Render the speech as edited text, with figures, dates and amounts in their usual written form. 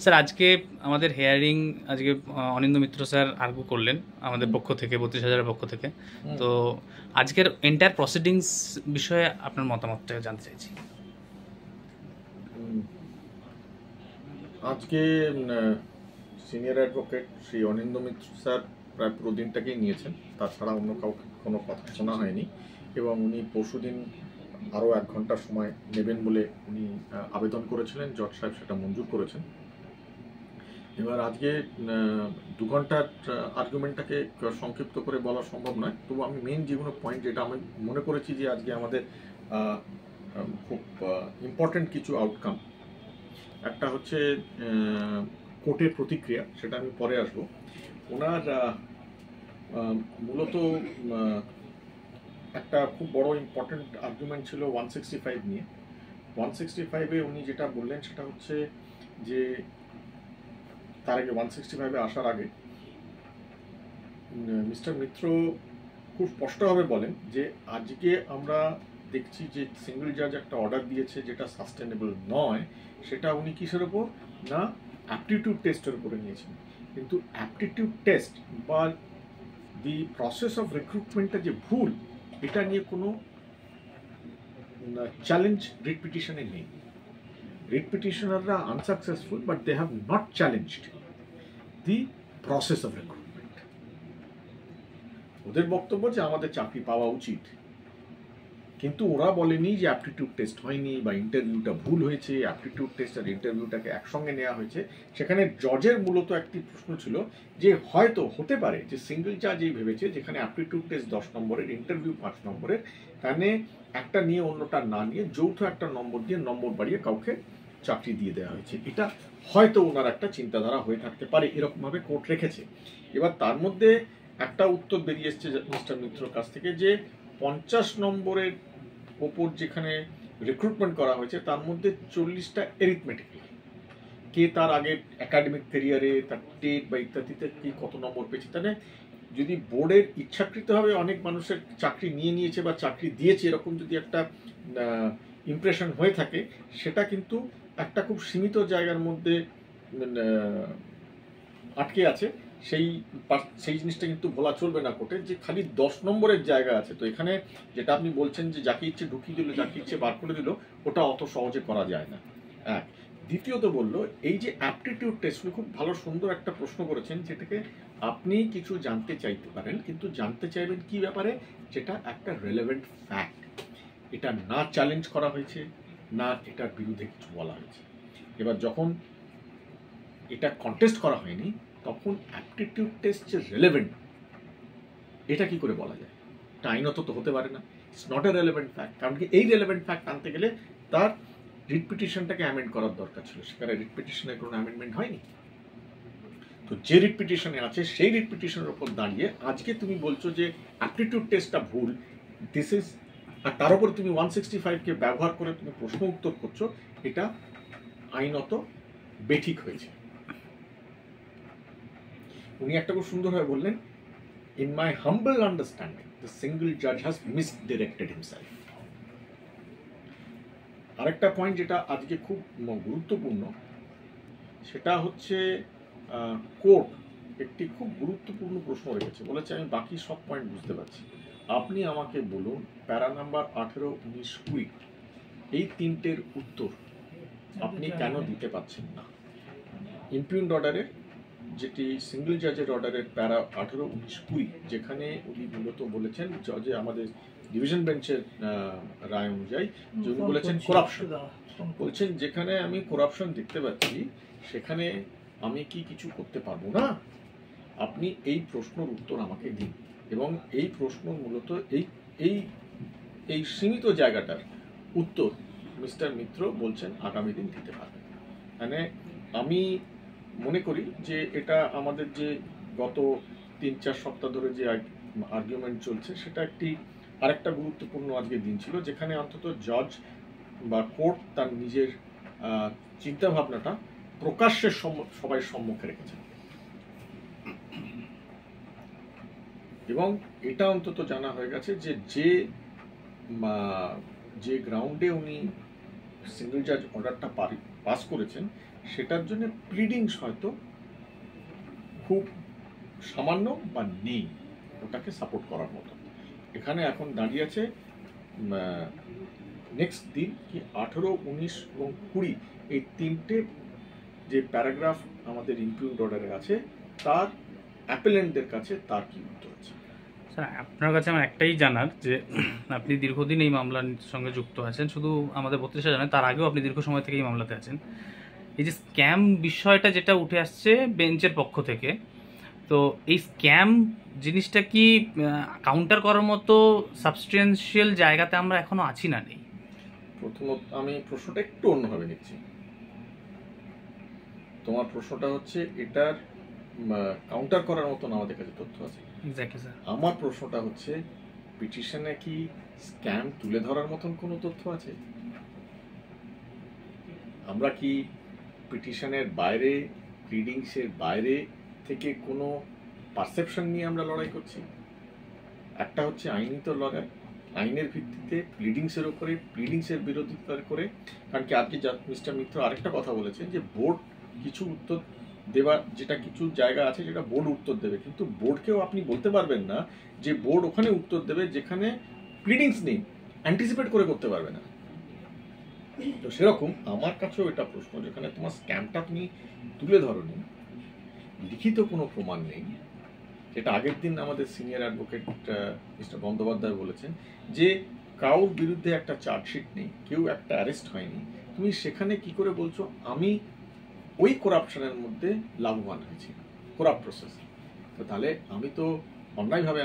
Sir আজকে আমাদের hearing আজকে অনিন্দ্য মিত্র স্যার আর্গু করলেন আমাদের পক্ষ থেকে 32,000-এর পক্ষ থেকে। তো আজকের এন্টায়ার প্রসিডিংস বিষয়ে আপনার মতামতটা জানতে চাইছি। আজকে সিনিয়র অ্যাডভোকেট শ্রী অনিন্দ্য মিত্র স্যার প্রায় পুরো দিনটাকেই নিয়েছেন, তাছাড়া অন্য কাউকে কোনো কথা শোনা হয়নি এবং উনি পরশুদিন আরও 1 ঘন্টা সময় নেবেন বলে উনি আবেদন করেছিলেন, জজ সাহেব সেটা মঞ্জুর করেছেন। এবার আজকে 2 ঘন্টার আর্গুমেন্টটাকে সংক্ষিপ্ত করে বলা সম্ভব নয়, তবু আমি মেন যেগুলো পয়েন্ট যেটা আমি মনে করেছি যে আজকে আমাদের খুব ইম্পর্টেন্ট কিছু আউটকাম, একটা হচ্ছে কোর্টের প্রতিক্রিয়া, সেটা আমি পরে আসবো। ওনার মূলত একটা খুব বড় ইম্পর্টেন্ট আর্গুমেন্ট ছিল 165 নিয়ে। 165-এ উনি যেটা বললেন সেটা হচ্ছে যে তার আগে 165-এ আসার আগে মিস্টার মিত্র খুব স্পষ্টভাবে বলেন যে আজকে আমরা দেখছি যে সিঙ্গল জাজ একটা অর্ডার দিয়েছে যেটা সাস্টেনেবল নয়, সেটা উনি কিসের ওপর না অ্যাপটিটিউড টেস্টের উপরে নিয়েছেন। কিন্তু অ্যাপটিটিউড টেস্ট বা দি প্রসেস অফ রিক্রুটমেন্টটা যে ভুল, এটা নিয়ে কোনো চ্যালেঞ্জ রিট পিটিশনে নেই। রিট পিটিশনাররা unsuccessful, but they have not challenged the process of recruitment. ওদের বক্তব্য যে আমাদের চাকরি পাওয়া উচিত, কিন্তু ওরা বলেনি যে অ্যাপটিটিউড টেস্ট হয়নি বা ইন্টারভিউটা ভুল হয়েছে, অ্যাপটিটিউড টেস্ট আর ইন্টারভিউটাকে একসঙ্গে নেওয়া হয়েছে। সেখানে জজের মূলত একটি প্রশ্ন ছিল যে হয়তো হতে পারে যে সিঙ্গল জাজ এই ভেবেছে যেখানে অ্যাপটিটিউড টেস্ট 10 নম্বরের, ইন্টারভিউ 5 নম্বরের, তাহলে একটা নিয়ে অন্যটা না নিয়ে যৌথ একটা নম্বর দিয়ে নম্বর বাড়িয়ে কাউকে চাকরি দিয়ে দেওয়া হয়েছে। এটা হয়তো ওনার একটা চিন্তাধারা হয়ে থাকতে পারে, এরকমভাবে কোর্ট রেখেছে। এবার তার মধ্যে একটা উত্তর বেরিয়ে এসছে মিস্টার মিত্রর কাছ থেকে যে 50 নম্বরের ওপর যেখানে রিক্রুটমেন্ট করা হয়েছে তার মধ্যে 40টা এরিথমেটিক্যাল, কে তার আগে একাডেমিক ক্যারিয়ারে তার টেট বা ইত্যাদিতে কি কত নম্বর পেয়েছে, তাহলে যদি বোর্ডের ইচ্ছাকৃতভাবে অনেক মানুষের চাকরি নিয়ে নিয়েছে বা চাকরি দিয়েছে এরকম যদি একটা ইমপ্রেশন হয়ে থাকে, সেটা কিন্তু একটা খুব সীমিত জায়গার মধ্যে আটকে আছে। সেই জিনিসটা কিন্তু বলা চলবে না কোর্টে যে খালি 10 নম্বরের জায়গা আছে। তো এখানে যেটা আপনি বলছেন যে যাকে ইচ্ছে ঢুকিয়ে দিল, যাকে ইচ্ছে বার করে দিল, ওটা অত সহজে করা যায় না। এক, দ্বিতীয়ত বললো এই যে অ্যাপটিটিউড টেস্ট, খুব ভালো সুন্দর একটা প্রশ্ন করেছেন, যেটাকে আপনি কিছু জানতে চাইতে পারেন, কিন্তু জানতে চাইবেন কি ব্যাপারে, যেটা একটা রেলেভেন্ট ফ্যাক্ট, এটা না চ্যালেঞ্জ করা হয়েছে, না এটার বিরুদ্ধে কিছু বলা হয়েছে। এবার যখন এটা কন্টেস্ট করা হয়নি, তখন অ্যাপটিটিউড টেস্ট যে রেলেভেন্ট, এটা কি করে বলা যায়? এটা আইনত তো হতে পারে না, it's not a relevant fact. কারণ কি এই রেলেভেন্ট ফ্যাক্ট আনতে গেলে তার রিট পিটিশনটাকে অ্যামেন্ড করার দরকার ছিল, সেখানে রিট পিটিশনের কোনো অ্যামেন্ডমেন্ট হয়নি। তো যে রিট পিটিশনে আছে সেই রিট পিটিশনের উপর দাঁড়িয়ে আজকে তুমি বলছো যে অ্যাপটিটিউড টেস্টটা ভুল, দিস ইজ, আর তার উপর তুমি 165-কে ব্যবহার করে তুমি প্রশ্ন উত্তর করছো, এটা আইনত বেঠিক হয়েছে। উনি একটা খুব সুন্দরভাবে বললেন, in my humble understanding the single judge has misdirected himself. আরেকটা পয়েন্ট যেটা আজকে খুব গুরুত্বপূর্ণ, সেটা হচ্ছে কোর্ট একটি খুব গুরুত্বপূর্ণ প্রশ্ন রেখেছে। বলেছে আমি বাকি সব পয়েন্ট বুঝতে পারছি, আপনি আমাকে বলুন প্যারা নাম্বার 18, 19, 20 এই তিনটের উত্তর আপনি কেন দিতে পারছেন না। ইমপিউন্ড অর্ডারের যেটি সিঙ্গল জাজের অর্ডারের প্যারা 18, 19, 20, যেখানে উনি মূলত বলেছেন জজে আমাদের ডিভিশন বেঞ্চের রায় অনুযায়ী যে উনি বলেছেন করাপশন, বলছেন যেখানে আমি করাপশন দেখতে পাচ্ছি সেখানে আমি কি কিছু করতে পারবো না, আপনি এই প্রশ্নের উত্তর আমাকে দিন। এবং এই প্রশ্ন মূলত এই সীমিত জায়গাটার উত্তর মিস্টার মিত্র বলছেন আগামী দিন দিতে পারবেন। মানে আমি মনে করি যে এটা আমাদের যে গত 3-4 সপ্তাহ ধরে যে আর্গুমেন্ট চলছে, সেটা একটি আরেকটা গুরুত্বপূর্ণ আজকের দিন ছিল, যেখানে অন্তত জজ বা কোর্ট তার নিজের চিন্তাভাবনাটা প্রকাশ্যের সবাই সম্মুখে রেখেছেন। এবং এটা অন্তত জানা হয়ে গেছে যে যে গ্রাউন্ডে উনি সিঙ্গল জাজ অর্ডারটা পাস করেছেন, সেটার জন্য প্লিডিংস হয়তো খুব সামান্য বা নেই ওটাকে সাপোর্ট করার মতো। এখানে এখন দাঁড়িয়ে আছে নেক্সট দিন কি 18, 19 এবং 20 এই তিনটে যে প্যারাগ্রাফ আমাদের ইমপিউন্ড অর্ডারে আছে তার অ্যাপেলেন্টদের কাছে তার কি উত্তর আছে। স্যার আপনার কাছে আমার একটাই জানার যে আপনি দীর্ঘদিন এই মামলার সঙ্গে যুক্ত আছেন, শুধু আমাদের 32 জানেন, তার আগেও আপনি দীর্ঘ সময় থেকে এই মামলাতে আছেন। এই যে স্ক্যাম বিষয়টা যেটা উঠে আসছে বেঞ্চের পক্ষ থেকে, তো এই স্ক্যাম জিনিসটা কি কাউন্টার করার মতো সাবস্টেন্সিয়াল জায়গাতে আমরা এখনো আছি না নেই? প্রথমত আমি প্রশ্নটা একটু অন্যভাবে নিচ্ছি। তোমার প্রশ্নটা হচ্ছে এটার কাউন্টার করার মতন আমাদের কাছে তথ্য আছে। Exactly sir. আমার প্রশ্নটা হচ্ছে পিটিশনে কি স্ক্যাম তুলে ধরার মতন কোনো তথ্য আছে? আমরা কি পিটিশনের বাইরে, প্লিডিংসের বাইরে থেকে কোনো পারসেপশন নিয়ে আমরা লড়াই করছি? একটা হচ্ছে আইনি তো লড়াই, আইনের ভিত্তিতে প্লিডিংসের ওপরে, প্লিডিংসের বিরোধিতা করে। কারণ কি আজকে মিস্টার মিত্র আরেকটা কথা বলেছেন যে বোর্ড কিছু উত্তর দেওয়ার, যেটা কিছু জায়গা আছে যেটা বোর্ড উত্তর দেবে, কিন্তু বোর্ডকেও আপনি বলতে পারবেন না যে বোর্ড ওখানে উত্তর দেবে যেখানে প্লিডিংস নেই, অ্যান্টিসিপেট করে করতে পারবে না। তো সেরকম আমার কাছেও এটা প্রশ্ন, যেখানে তোমার স্ক্যামটা তুমি তুলে ধরনি, লিখিত কোনো প্রমাণ নেই, যেটা আগের দিন আমাদের সিনিয়র অ্যাডভোকেট মিস্টার বন্দ্যোপাধ্যায় বলেছেন যে কারোর বিরুদ্ধে একটা চার্জশিট নেই, কেউ একটা অ্যারেস্ট হয়নি, তুমি সেখানে কি করে বলছো আমি ওই করাপশনের মধ্যে লাভবান হয়েছি, করাপ্ট প্রসেস? তো তাহলে আমি তো অন্যায়ভাবে